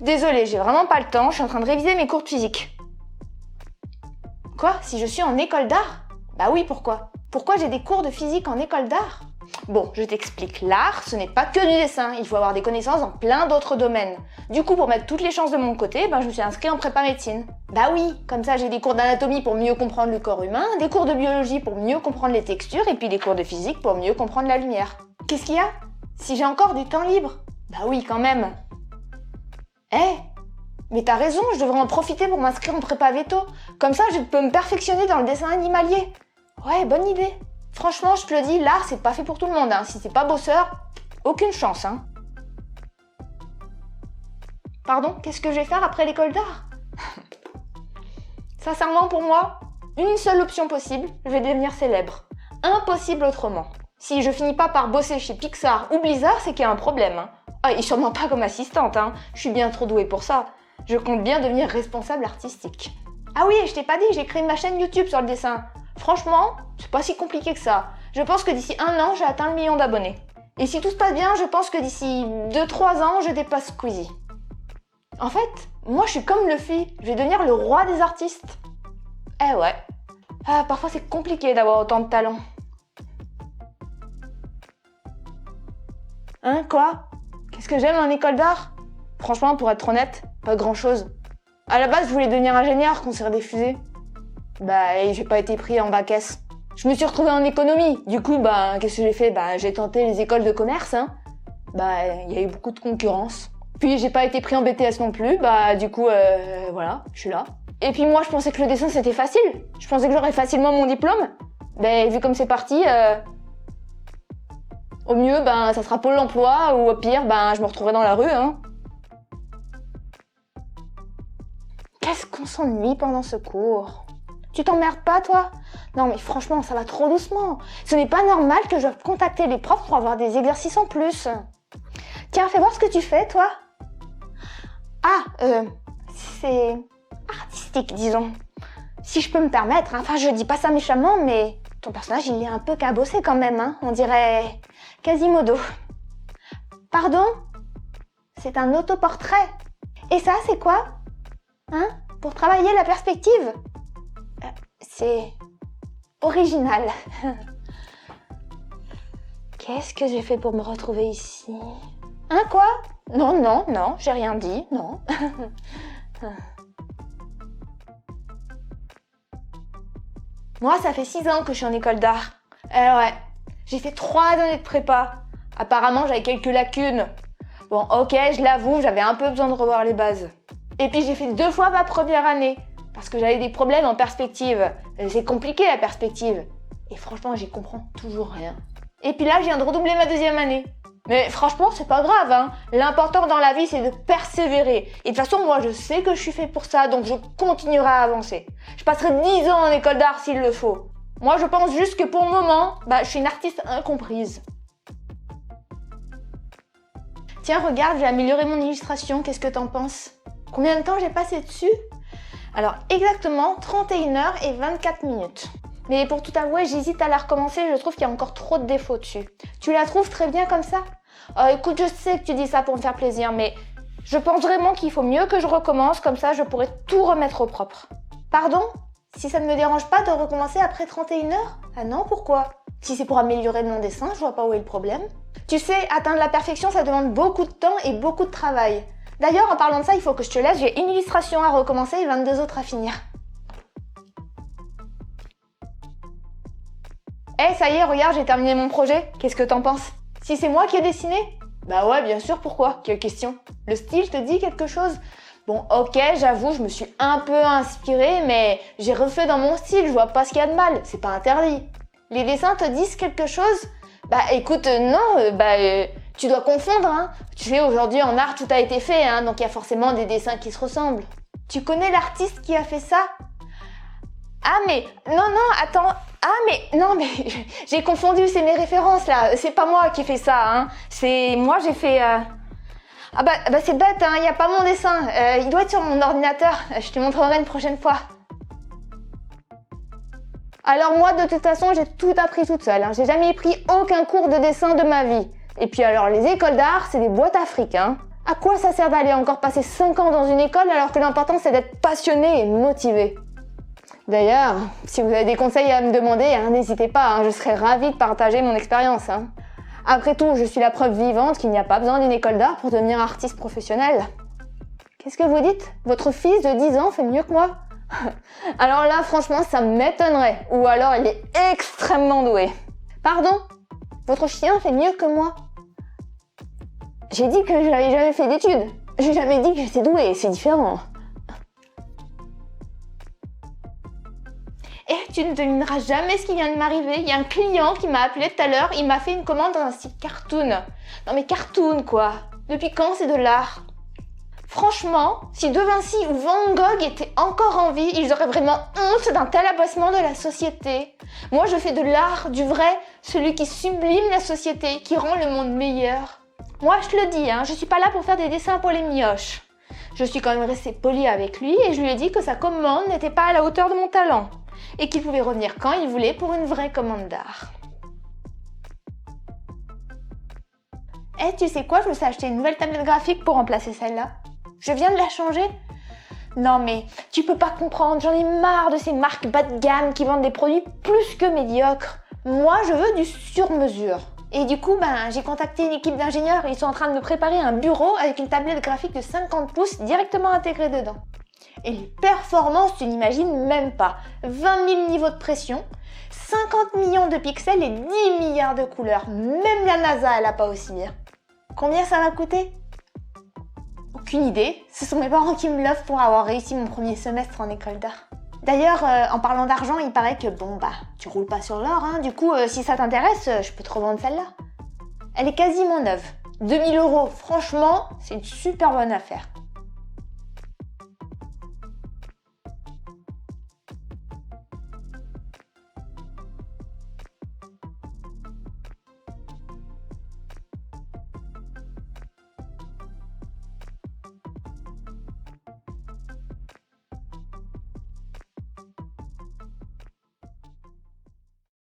Désolée, j'ai vraiment pas le temps, je suis en train de réviser mes cours de physique. Quoi? Si je suis en école d'art? Bah oui, pourquoi? Pourquoi j'ai des cours de physique en école d'art? Bon, je t'explique, l'art, ce n'est pas que du dessin, il faut avoir des connaissances dans plein d'autres domaines. Du coup, pour mettre toutes les chances de mon côté, je me suis inscrite en prépa médecine. Bah oui, comme ça j'ai des cours d'anatomie pour mieux comprendre le corps humain, des cours de biologie pour mieux comprendre les textures, et puis des cours de physique pour mieux comprendre la lumière. Qu'est-ce qu'il y a? Si j'ai encore du temps libre? Bah oui, quand même. Mais t'as raison, je devrais en profiter pour m'inscrire en prépa veto. Comme ça, je peux me perfectionner dans le dessin animalier. Ouais, bonne idée. Franchement, je te le dis, l'art, c'est pas fait pour tout le monde. Si c'est pas bosseur, aucune chance. Pardon, qu'est-ce que je vais faire après l'école d'art? Sincèrement, pour moi, une seule option possible, je vais devenir célèbre. Impossible autrement. Si je finis pas par bosser chez Pixar ou Blizzard, c'est qu'il y a un problème. Et sûrement pas comme assistante, je suis bien trop douée pour ça. Je compte bien devenir responsable artistique. Ah oui, je t'ai pas dit, j'ai créé ma chaîne YouTube sur le dessin. Franchement, c'est pas si compliqué que ça. Je pense que d'ici 1 an, j'ai atteint le 1 million d'abonnés. Et si tout se passe bien, je pense que d'ici 2-3 ans, je dépasse Squeezie. En fait, moi je suis comme Luffy, je vais devenir le roi des artistes. Eh ouais. Parfois c'est compliqué d'avoir autant de talent. Quoi? Qu'est-ce que j'aime en école d'art? Franchement, pour être honnête, pas grand-chose. À la base, je voulais devenir ingénieur, construire des fusées. Et j'ai pas été pris en bac S. Je me suis retrouvée en économie. Du coup, qu'est-ce que j'ai fait? J'ai tenté les écoles de commerce, il y a eu beaucoup de concurrence. Puis j'ai pas été pris en BTS non plus, du coup, voilà, je suis là. Et puis moi, je pensais que le dessin c'était facile. Je pensais que j'aurais facilement mon diplôme. Vu comme c'est parti, au mieux, ça sera Pôle emploi, ou au pire, je me retrouverai dans la rue, Qu'est-ce qu'on s'ennuie pendant ce cours? Tu t'emmerdes pas, toi? Non, mais franchement, ça va trop doucement. Ce n'est pas normal que je doive contacter les profs pour avoir des exercices en plus. Tiens, fais voir ce que tu fais, toi. C'est artistique, disons. Si je peux me permettre, je dis pas ça méchamment, mais ton personnage, il est un peu cabossé quand même, On dirait Quasimodo. Pardon? C'est un autoportrait. Et ça, c'est quoi? Pour travailler la perspective? C'est original. Qu'est-ce que j'ai fait pour me retrouver ici? Quoi? Non, j'ai rien dit, non. Moi, ça fait 6 ans que je suis en école d'art. Ouais, j'ai fait 3 années de prépa. Apparemment, j'avais quelques lacunes. Bon, ok, je l'avoue, j'avais un peu besoin de revoir les bases. Et puis j'ai fait 2 fois ma première année, parce que j'avais des problèmes en perspective. C'est compliqué la perspective. Et franchement, j'y comprends toujours rien. Et puis là, je viens de redoubler ma 2e année. Mais franchement, c'est pas grave, L'important dans la vie, c'est de persévérer. Et de toute façon, moi, je sais que je suis fait pour ça, donc je continuerai à avancer. Je passerai 10 ans en école d'art s'il le faut. Moi, je pense juste que pour le moment, je suis une artiste incomprise. Tiens, regarde, j'ai amélioré mon illustration, qu'est-ce que t'en penses? Combien de temps j'ai passé dessus? Alors, exactement 31h et 24 minutes. Mais pour tout avouer, j'hésite à la recommencer, je trouve qu'il y a encore trop de défauts dessus. Tu la trouves très bien comme ça? Écoute, je sais que tu dis ça pour me faire plaisir, mais je pense vraiment qu'il faut mieux que je recommence, comme ça je pourrai tout remettre au propre. Pardon? Si ça ne me dérange pas de recommencer après 31h? Ah non, pourquoi? Si c'est pour améliorer mon dessin, je vois pas où est le problème. Tu sais, atteindre la perfection, ça demande beaucoup de temps et beaucoup de travail. D'ailleurs, en parlant de ça, il faut que je te laisse, j'ai une illustration à recommencer et 22 autres à finir. Ça y est, regarde, j'ai terminé mon projet. Qu'est-ce que t'en penses? Si c'est moi qui ai dessiné? Ouais, bien sûr, pourquoi? Quelle question? Le style te dit quelque chose? Bon, ok, j'avoue, je me suis un peu inspirée, mais j'ai refait dans mon style, je vois pas ce qu'il y a de mal, c'est pas interdit. Les dessins te disent quelque chose? Écoute, non, tu dois confondre, Tu sais, aujourd'hui en art, tout a été fait, donc il y a forcément des dessins qui se ressemblent. Tu connais l'artiste qui a fait ça? Non, attends. J'ai confondu, c'est mes références là. C'est pas moi qui ai fait ça, C'est moi, j'ai fait. C'est bête, il y a pas mon dessin. Il doit être sur mon ordinateur. Je te montrerai une prochaine fois. Alors moi, de toute façon, j'ai tout appris toute seule. J'ai jamais pris aucun cours de dessin de ma vie. Et puis alors, les écoles d'art, c'est des boîtes à fric, À quoi ça sert d'aller encore passer 5 ans dans une école alors que l'important c'est d'être passionné et motivé? D'ailleurs, si vous avez des conseils à me demander, n'hésitez pas, je serais ravie de partager mon expérience. Après tout, je suis la preuve vivante qu'il n'y a pas besoin d'une école d'art pour devenir artiste professionnel. Qu'est-ce que vous dites? Votre fils de 10 ans fait mieux que moi? Alors là, franchement, ça m'étonnerait. Ou alors, il est extrêmement doué. Pardon? Votre chien fait mieux que moi? J'ai dit que je n'avais jamais fait d'études. J'ai jamais dit que j'étais douée, c'est différent. Et tu ne devineras jamais ce qui vient de m'arriver. Il y a un client qui m'a appelé tout à l'heure, il m'a fait une commande dans un style cartoon. Non mais cartoon quoi. Depuis quand c'est de l'art? Franchement, si De Vinci ou Van Gogh étaient encore en vie, ils auraient vraiment honte d'un tel abaissement de la société. Moi je fais de l'art, du vrai, celui qui sublime la société, qui rend le monde meilleur. Moi je te le dis, je suis pas là pour faire des dessins pour les mioches. Je suis quand même restée polie avec lui et je lui ai dit que sa commande n'était pas à la hauteur de mon talent. Et qu'il pouvait revenir quand il voulait pour une vraie commande d'art. Et tu sais quoi, je me suis acheté une nouvelle tablette graphique pour remplacer celle-là. Je viens de la changer. Non mais, tu peux pas comprendre, j'en ai marre de ces marques bas de gamme qui vendent des produits plus que médiocres. Moi, je veux du sur-mesure. Et du coup, j'ai contacté une équipe d'ingénieurs, ils sont en train de me préparer un bureau avec une tablette graphique de 50 pouces directement intégrée dedans. Et les performances, tu n'imagines même pas. 20 000 niveaux de pression, 50 millions de pixels et 10 milliards de couleurs. Même la NASA, elle a pas aussi bien. Combien ça va coûter? Aucune idée. Ce sont mes parents qui me l'offrent pour avoir réussi mon premier semestre en école d'art. D'ailleurs, en parlant d'argent, il paraît que tu roules pas sur l'or, Du coup, si ça t'intéresse, je peux te revendre celle-là. Elle est quasiment neuve. 2 000 €. Franchement, c'est une super bonne affaire.